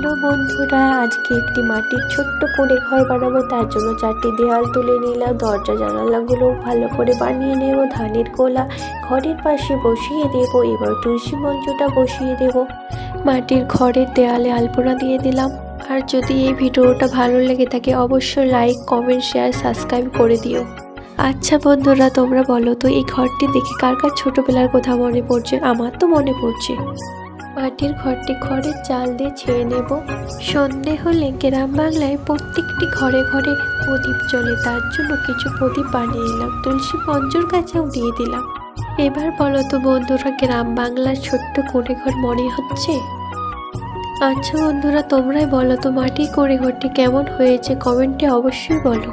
Hello বন্ধুরা, আজকে একটি মাটির ছোট্ট করে ঘর বানাবো। তার জন্য 4টি দেওয়াল তুলে নিলাম, দরজা জানালাগুলো ভালো করে বানিয়ে নেব। ধানের গোলা ঘরের পাশে বসিয়ে দেব। এবার তুলসী মঞ্চটা বসিয়ে দেব। মাটির ঘরের দেয়ালে আলপনা দিয়ে দিলাম। আর যদি এই ভিডিওটা ভালো লেগে থাকে অবশ্যই লাইক, কমেন্ট, শেয়ার, সাবস্ক্রাইব করে দিও। আচ্ছা বন্ধুরা, তোমরা বলো তো এই ঘরটি দেখে কার কার ছোটবেলার কথা মনে পড়ছে? আমার তো মনে পড়ছে। মাটির ঘরটি খড়ের চাল দিয়ে ছেয়ে নেব। সন্ধে হলে গ্রাম বাংলায় প্রত্যেকটি ঘরে ঘরে প্রদীপ জ্বলে, তার জন্য কিছু প্রদীপ বানিয়ে নিলাম, তুলসী মঞ্চের কাছেও দিয়ে দিলাম। এবার বলো তো বন্ধুরা, গ্রাম বাংলার ছোট্ট কুঁড়ে ঘর মনে হচ্ছে? আচ্ছা বন্ধুরা, তোমরাই বলো তো মাটির কুঁড়ে ঘরটি কেমন হয়েছে, কমেন্টে অবশ্যই বলো।